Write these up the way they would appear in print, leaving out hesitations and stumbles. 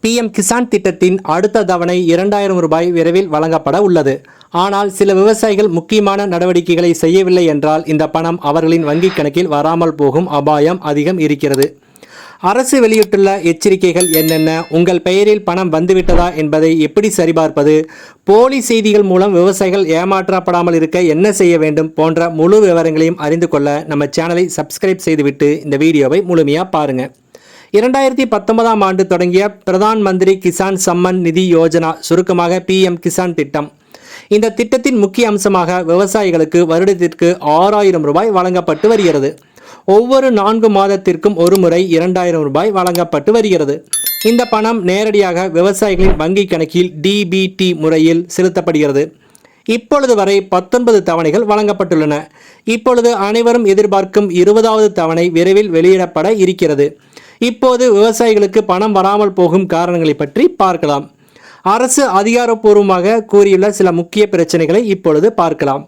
PM Kisan திட்டத்தின் அடுத்த தவணை 2000 ரூபாய் விரைவில் வழங்கப்பட உள்ளது. ஆனால் சில விவசாயிகள் முக்கியமான நடவடிக்கைகளை செய்யவில்லை என்றால் இந்த பணம் அவர்களின் வங்கிக் கணக்கில் வராமல் போகும் அபாயம் அதிகம் இருக்கிறது. அரசு வெளியிட்டுள்ள எச்சரிக்கைகள் என்னென்ன, உங்கள் பெயரில் பணம் வந்துவிட்டதா என்பதை எப்படி சரிபார்ப்பது, போலி செய்திகள் மூலம் விவசாயிகள் ஏமாற்றப்படாமல் இருக்க என்ன செய்ய வேண்டும் போன்ற முழு விவரங்களையும் அறிந்து கொள்ள நம்ம சேனலை சப்ஸ்கிரைப் செய்துவிட்டு இந்த வீடியோவை முழுமையாக பாருங்கள். 2019ஆம் ஆண்டு தொடங்கிய பிரதான் மந்திரி கிசான் சம்மன் நிதி யோஜனா, சுருக்கமாக PM கிசான் திட்டம். இந்த திட்டத்தின் முக்கிய அம்சமாக விவசாயிகளுக்கு வருடத்திற்கு 6000 ரூபாய் வழங்கப்பட்டு வருகிறது. ஒவ்வொரு 4 மாதத்திற்கும் ஒரு முறை 2000 ரூபாய் வழங்கப்பட்டு வருகிறது. இந்த பணம் நேரடியாக விவசாயிகளின் வங்கி கணக்கில் DBT முறையில் செலுத்தப்படுகிறது. இப்பொழுது வரை 19 தவணைகள் வழங்கப்பட்டுள்ளன. இப்பொழுது அனைவரும் எதிர்பார்க்கும் 20வது தவணை விரைவில் வெளியிடப்பட இருக்கிறது. இப்போது விவசாயிகளுக்கு பணம் வராமல் போகும் காரணங்களை பற்றி பார்க்கலாம். அரசு அதிகாரப்பூர்வமாக கூறியுள்ள சில முக்கிய பிரச்சனைகளை இப்பொழுது பார்க்கலாம்.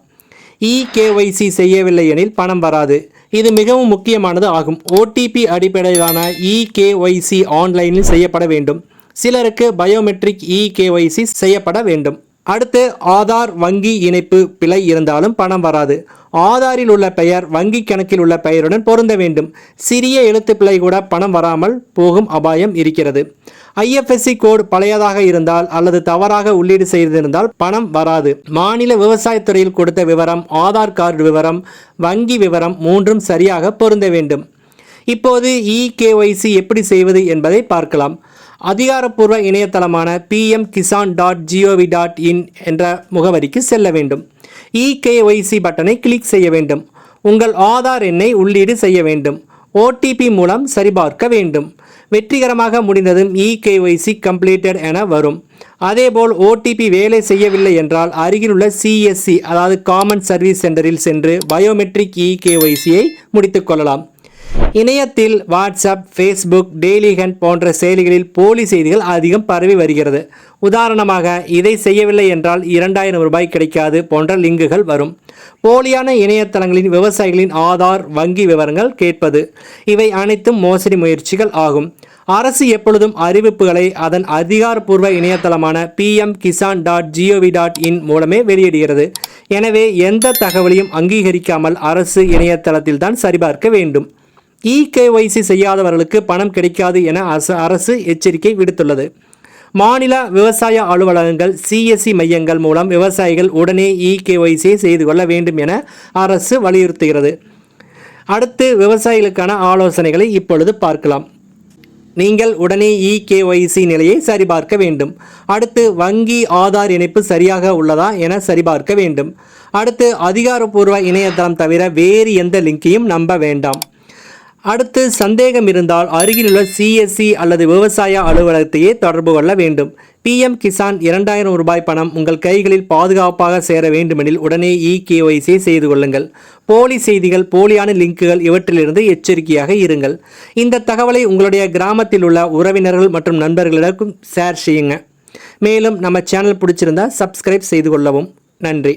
EKYC செய்யவில்லை எனில் பணம் வராது. இது மிகவும் முக்கியமானது ஆகும். OTP அடிப்படையிலான EKYC ஆன்லைனில் செய்யப்பட வேண்டும். சிலருக்கு பயோமெட்ரிக் EKYC செய்யப்பட வேண்டும். அடுத்து ஆதார் வங்கி இணைப்பு பிழை இருந்தாலும் பணம் வராது. ஆதாரில் உள்ள பெயர் வங்கி கணக்கில் உள்ள பெயருடன் பொருந்த வேண்டும். சிறிய எழுத்து பிழை கூட பணம் வராமல் போகும் அபாயம் இருக்கிறது. IFSC கோடு பழையதாக இருந்தால் அல்லது தவறாக உள்ளீடு செய்திருந்தால் பணம் வராது. மாநில விவசாயத்துறையில் கொடுத்த விவரம், ஆதார் கார்டு விவரம், வங்கி விவரம் மூன்றும் சரியாக பொருந்த வேண்டும். இப்போது EKYC எப்படி செய்வது என்பதை பார்க்கலாம். அதிகாரப்பூர்வ இணையதளமான pmkisan.gov.in என்ற முகவரிக்கு செல்ல வேண்டும். EKYC பட்டனை கிளிக் செய்ய வேண்டும். உங்கள் ஆதார் எண்ணை உள்ளீடு செய்ய வேண்டும். OTP மூலம் சரிபார்க்க வேண்டும். வெற்றிகரமாக முடிந்ததும் EKYC கம்ப்ளீட்டட் என வரும். அதேபோல் OTP வேலை செய்யவில்லை என்றால் அருகிலுள்ள CSC அதாவது காமன் சர்வீஸ் சென்டரில் சென்று பயோமெட்ரிக் EKYCயை முடித்துக் கொள்ளலாம். இணையத்தில் வாட்ஸ்அப், ஃபேஸ்புக், டெய்லி ஹண்ட் போன்ற செயலிகளில் போலி செய்திகள் அதிகம் பரவி வருகிறது. உதாரணமாக, இதை செய்யவில்லை என்றால் 2000 ரூபாய் கிடைக்காது போன்ற லிங்குகள் வரும். போலியான இணையதளங்களின் விவசாயிகளின் ஆதார், வங்கி விவரங்கள் கேட்பது, இவை அனைத்தும் மோசடி முயற்சிகள் ஆகும். அரசு எப்பொழுதும் அறிவிப்புகளை அதன் அதிகாரப்பூர்வ இணையதளமான pmkisan.gov.in மூலமே வெளியிடுகிறது. எனவே எந்த தகவலையும் அங்கீகரிக்காமல் அரசு இணையதளத்தில் தான் சரிபார்க்க வேண்டும். EKYC செய்யாதவர்களுக்கு பணம் கிடைக்காது என அரசு எச்சரிக்கை விடுத்துள்ளது. மாநில விவசாய அலுவலகங்கள், CSC மையங்கள் மூலம் விவசாயிகள் உடனே EKYC செய்து கொள்ள வேண்டும் என அரசு வலியுறுத்துகிறது. அடுத்து விவசாயிகளுக்கான ஆலோசனைகளை இப்பொழுது பார்க்கலாம். நீங்கள் உடனே EKYC நிலையை சரிபார்க்க வேண்டும். அடுத்து வங்கி ஆதார் இணைப்பு சரியாக உள்ளதா என சரிபார்க்க வேண்டும். அடுத்து அதிகாரப்பூர்வ இணையதளம் தவிர வேறு எந்த லிங்கையும் நம்ப வேண்டாம். அடுத்து சந்தேகம் இருந்தால் அருகிலுள்ள CSC அல்லது விவசாய அலுவலகத்தையே தொடர்பு கொள்ள வேண்டும். PM கிசான் 2000 ரூபாய் பணம் உங்கள் கைகளில் பாதுகாப்பாக சேர வேண்டுமெனில் உடனே EKYC செய்து கொள்ளுங்கள். போலி செய்திகள், போலியான லிங்குகள் இவற்றிலிருந்து எச்சரிக்கையாக இருங்கள். இந்த தகவலை உங்களுடைய கிராமத்தில் உள்ள உறவினர்கள் மற்றும் நண்பர்களிடம் ஷேர் செய்யுங்க. மேலும் நம்ம சேனல் பிடிச்சிருந்தா சப்ஸ்கிரைப் செய்து கொள்ளவும். நன்றி.